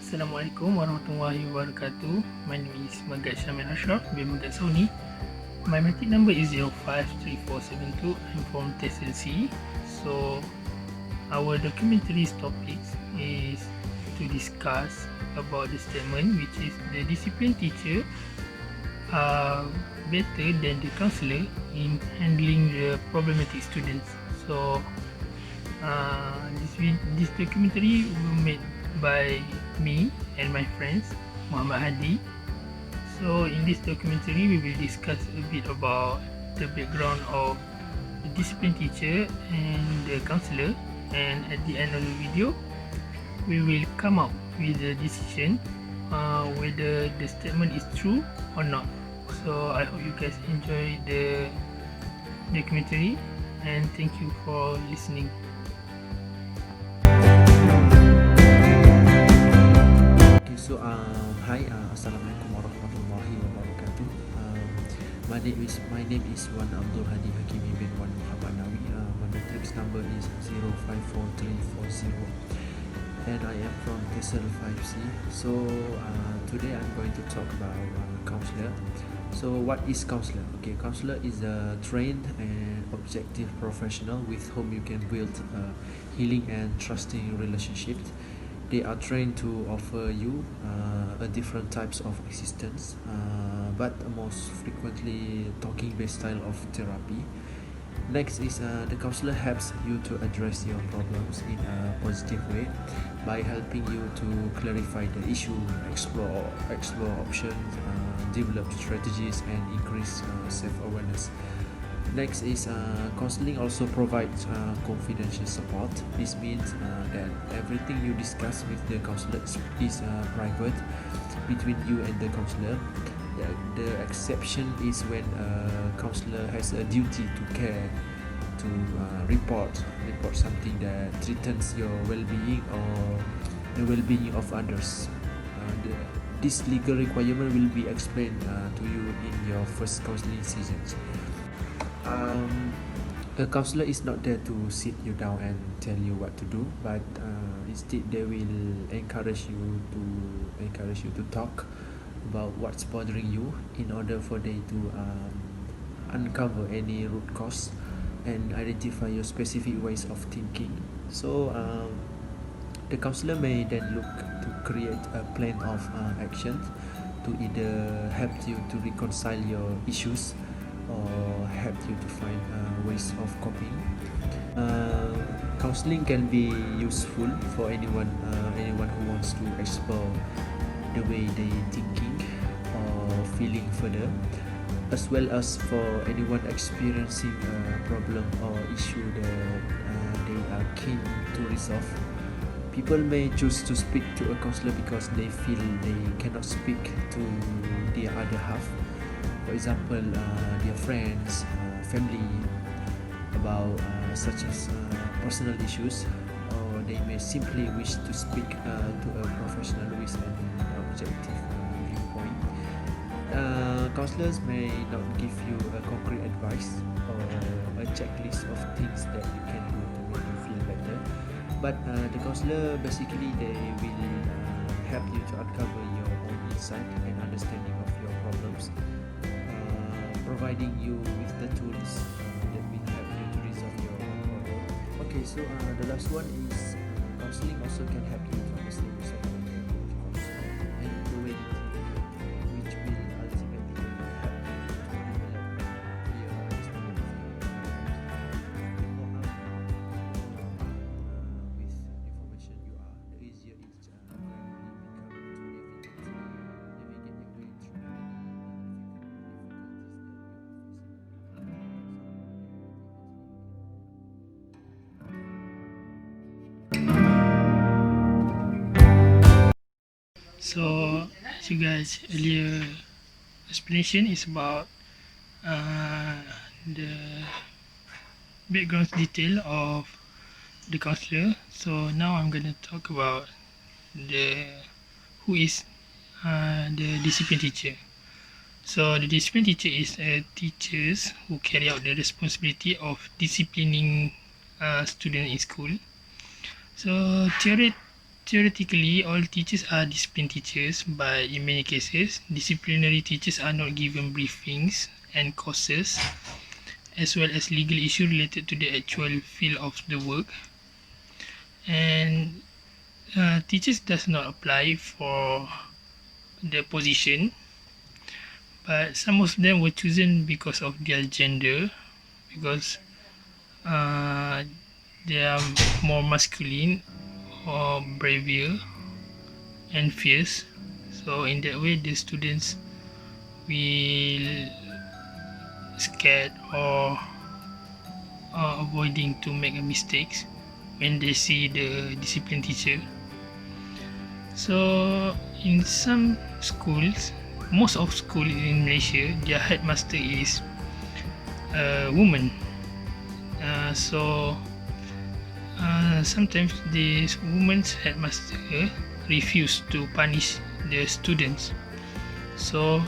Assalamualaikum warahmatullahi wabarakatuh. My name is Magat Syamil Ashraf bin Magat Sauni. My matric number is 053472. I'm from TSLC. So our documentary's topics is to discuss about the statement which is the discipline teacher are better than the counselor in handling the problematic students. So this documentary was made by me and my friends Muhammad Hadi. So in this documentary we will discuss a bit about the background of the discipline teacher and the counsellor, and at the end of the video we will come up with a decision whether the statement is true or not. So I hope you guys enjoy the documentary and thank you for listening. So, hi, Assalamualaikum warahmatullahi wabarakatuh. My name is Wan Abdul Hadi Hakimi bin Wan Muhammad Nawi. My matrix number is 054340, and I am from TESOL 5C. So, today I'm going to talk about counselor. So, what is counselor? Okay, counselor is a trained and objective professional with whom you can build healing and trusting relationships. They are trained to offer you a different types of assistance, but most frequently talking-based style of therapy. Next is the counselor helps you to address your problems in a positive way by helping you to clarify the issue, explore options, develop strategies, and increase self-awareness. Next is counseling also provides confidential support. This means that everything you discuss with the counselor is private between you and the counselor. The exception is when a counselor has a duty to care, to report something that threatens your well-being or the well-being of others. This legal requirement will be explained to you in your first counseling sessions. A counselor is not there to sit you down and tell you what to do, but instead they will encourage you to talk about what's bothering you in order for they to uncover any root cause and identify your specific ways of thinking. So the counselor may then look to create a plan of action to either help you to reconcile your issues or help you to find ways of coping. Counseling can be useful for anyone who wants to explore the way they thinking or feeling further, as well as for anyone experiencing a problem or issue that they are keen to resolve. People may choose to speak to a counselor because they feel they cannot speak to the other half. For example, their friends, family, about such as personal issues, or they may simply wish to speak to a professional with an objective viewpoint. Counselors may not give you a concrete advice or a checklist of things that you can do to make you feel better, but the counselor basically they will help you to uncover your own insight and understanding of your problems, providing you with the tools that will help you to resolve your problem. Okay, so the last one is counseling also can help you to understand yourself better, of course, and the way you think, which will ultimately help you to develop a clear understanding of your problems. The more with information you are, the easier it gradually become to navigate your way through So as you guys earlier explanation is about the background detail of the counselor. So now I'm gonna talk about who is the discipline teacher. So the discipline teacher is teachers who carry out the responsibility of disciplining students in school. So theoretically, all teachers are discipline teachers, but in many cases, disciplinary teachers are not given briefings and courses, as well as legal issues related to the actual field of the work. And teachers does not apply for the position, but some of them were chosen because of their gender, because they are more masculine or braver and fierce. So in that way, the students will scared or avoiding to make mistakes when they see the discipline teacher. So in some schools, most of schools in Malaysia, their headmaster is a woman. Sometimes this woman's headmaster refuse to punish the students. So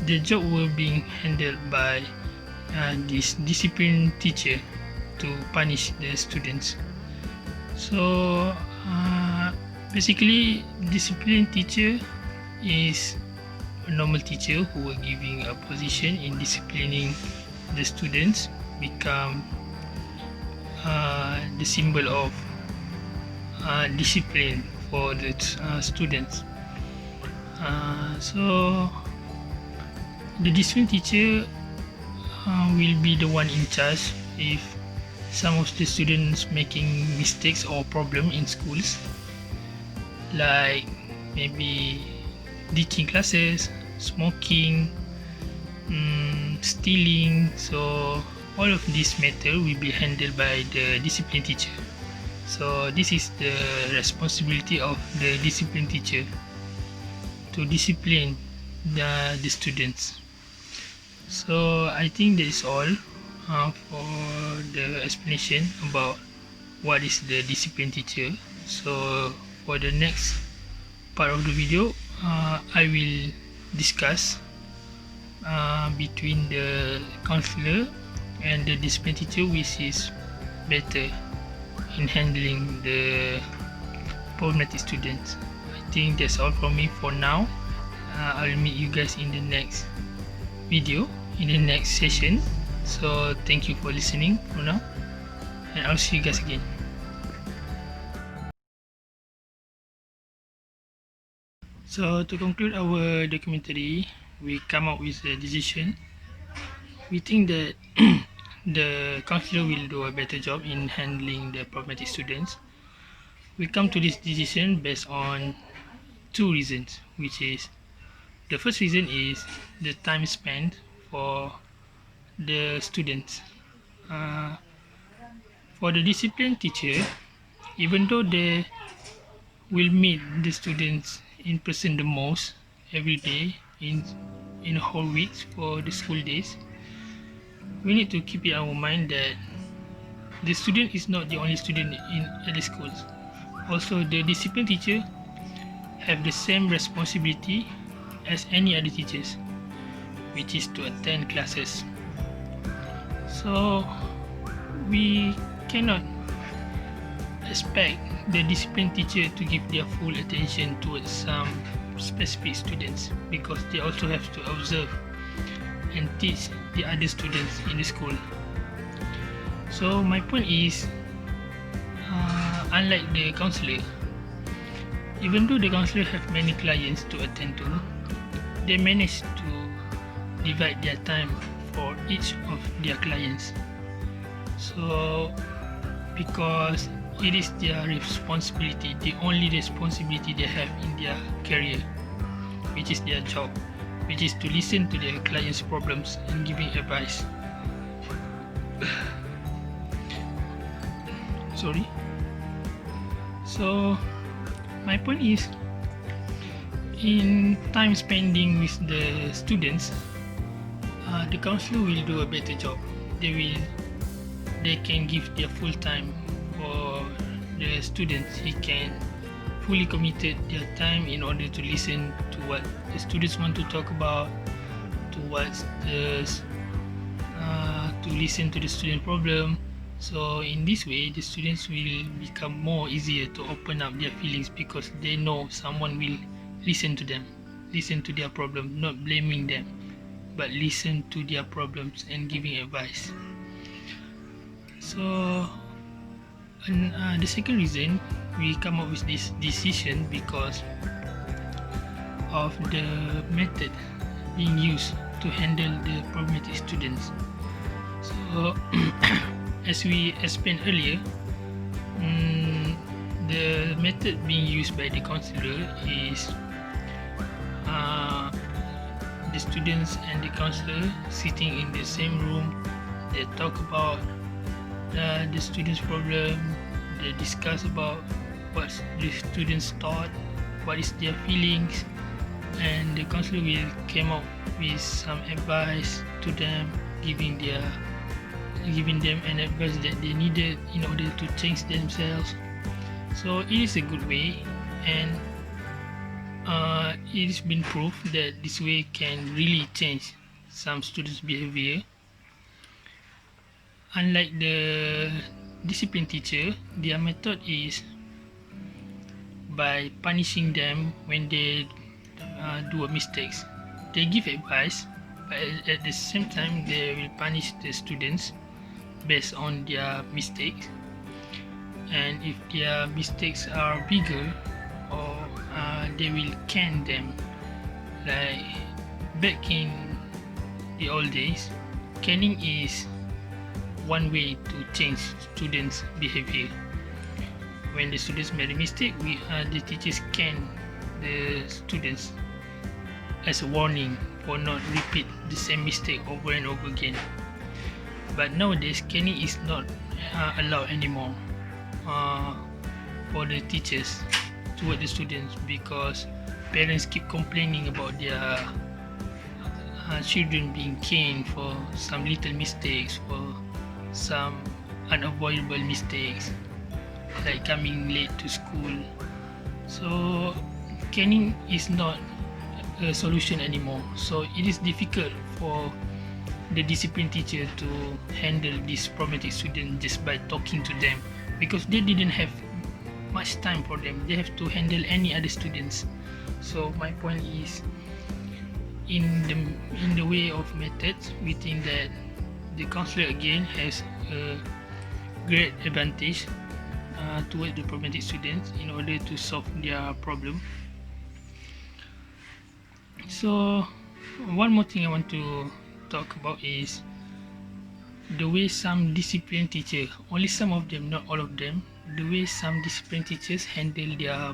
the job will be handled by this discipline teacher to punish the students. So basically, discipline teacher is a normal teacher who are giving a position in disciplining the students, become the symbol of discipline for the students. So the discipline teacher will be the one in charge if some of the students making mistakes or problem in schools, like maybe ditching classes, smoking, stealing. So all of this matter will be handled by the discipline teacher. So this is the responsibility of the discipline teacher, to discipline the students. So I think that is all for the explanation about what is the discipline teacher. So for the next part of the video, I will discuss between the counselor and the discipline teacher, which is better in handling the problematic students. I think that's all from me for now. I'll meet you guys in the next video, in the next session. So thank you for listening for now, and I'll see you guys again. So to conclude our documentary, we come up with a decision. We think that the counselor will do a better job in handling the problematic students. We come to this decision based on two reasons, which is, the first reason is the time spent for the students. For the discipline teacher, even though they will meet the students in person the most every day in a whole week for the school days, we need to keep in our mind that the student is not the only student at the schools. Also, the discipline teacher have the same responsibility as any other teachers, which is to attend classes. So we cannot expect the discipline teacher to give their full attention towards some specific students, because they also have to observe and teach the other students in the school. So my point is, unlike the counselor, even though the counselor have many clients to attend to, they manage to divide their time for each of their clients. So because it is their responsibility, the only responsibility they have in their career, which is their job, which is to listen to their clients' problems and giving advice. Sorry. So my point is, in time spending with the students, the counselor will do a better job. They can give their full time for the students. He can fully committed their time in order to listen to what the students want to talk about, to listen to the student problem. So in this way, the students will become more easier to open up their feelings because they know someone will listen to them, listen to their problem, not blaming them, but listen to their problems and giving advice. So the second reason we come up with this decision because of the method being used to handle the problematic students. So as we explained earlier, the method being used by the counselor is the students and the counselor sitting in the same room. They talk about the students' problem. They discuss about what the students thought, what is their feelings, and the counselor will come up with some advice to them, giving them an advice that they needed in order to change themselves. So it is a good way, and it has been proved that this way can really change some students' behavior. Unlike the discipline teacher, their method is by punishing them when they do a mistakes. They give advice, but at the same time they will punish the students based on their mistakes. And if their mistakes are bigger, or they will can them. Like back in the old days, caning is one way to change students' behavior. When the students made a mistake, the teachers can the students as a warning for not repeat the same mistake over and over again. But nowadays, caning is not allowed anymore for the teachers toward the students because parents keep complaining about their children being caned for some little mistakes, for some unavoidable mistakes like coming late to school. So caning is not a solution anymore. So it is difficult for the discipline teacher to handle this problematic student just by talking to them because they didn't have much time for them. They have to handle any other students. So my point is, in the way of methods, we think that the counselor again has a great advantage toward the problematic students in order to solve their problem. So one more thing I want to talk about is the way some discipline teachers, only some of them, not all of them, the way some discipline teachers handle their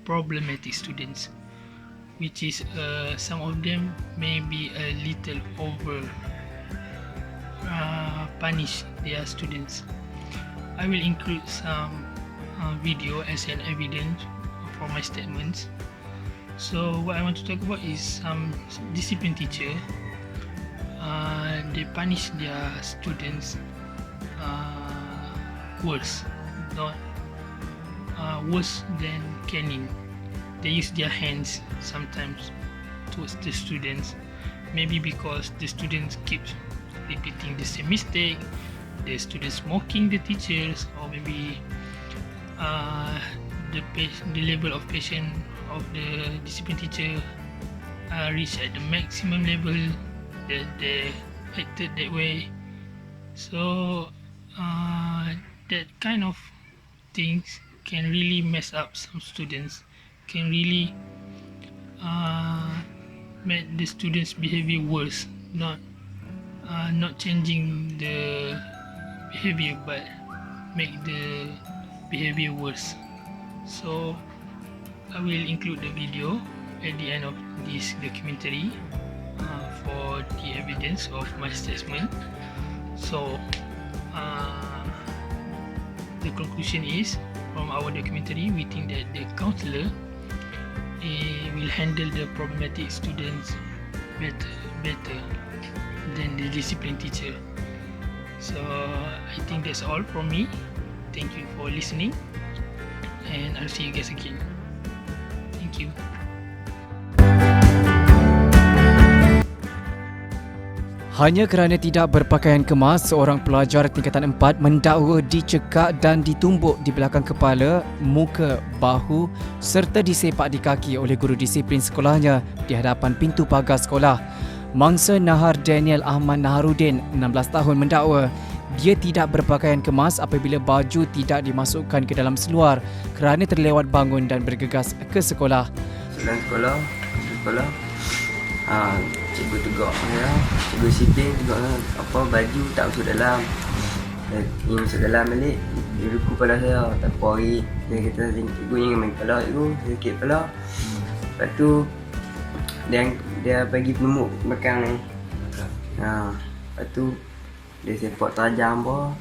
problematic students, which is some of them may be a little over punish their students. I will include some video as an evidence for my statements. So what I want to talk about is some discipline teacher, they punish their students worse, not worse than caning. They use their hands sometimes towards the students, maybe because the students keep repeating the same mistake, the students mocking the teachers, or maybe the level of patience of the discipline teacher reached at the maximum level that they acted that way. So that kind of things can really mess up some students, can really make the students' behavior worse, not changing the behavior but make the behavior worse. So I will include the video at the end of this documentary for the evidence of my statement. So the conclusion is, from our documentary, we think that the counselor will handle the problematic students better than the discipline teacher. So I think that's all from me. Thank you for listening, and I'll see you guys again. Thank you. Hanya kerana tidak berpakaian kemas, seorang pelajar tingkatan 4 mendakwa dicekak dan ditumbuk di belakang kepala, muka, bahu serta disepak di kaki oleh guru disiplin sekolahnya di hadapan pintu pagar sekolah. Mangsa Nahar Daniel Ahmad Naharuddin, 16 tahun mendakwa dia tidak berpakaian kemas apabila baju tidak dimasukkan ke dalam seluar kerana terlewat bangun dan bergegas ke sekolah. Dalam sekolah, cikgu tegur saya, cikgu disiplin tegur apa baju tak masuk dalam. Ini masuk dalam balik, dia luku kepala saya, tak pori. Dia kata cikgu jangan main kepala cikgu, sakit kepala. Lepas tu dia bagi penumuk belakang ni. Lepas tu dia sepak tajam apa.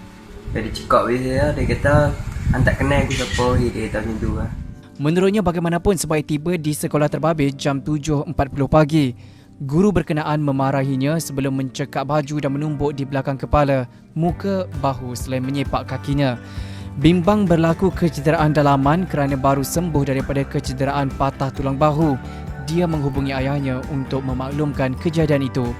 Dia cekak bagi saya, dia kata hantar kenal aku siapa dia kata macam tu lah. Menurutnya bagaimanapun sebaik tiba di sekolah terbabit jam 7.40 pagi, guru berkenaan memarahinya sebelum mencekak baju dan menumbuk di belakang kepala, muka, bahu selain menyepak kakinya. Bimbang berlaku kecederaan dalaman kerana baru sembuh daripada kecederaan patah tulang bahu. Dia menghubungi ayahnya untuk memaklumkan kejadian itu.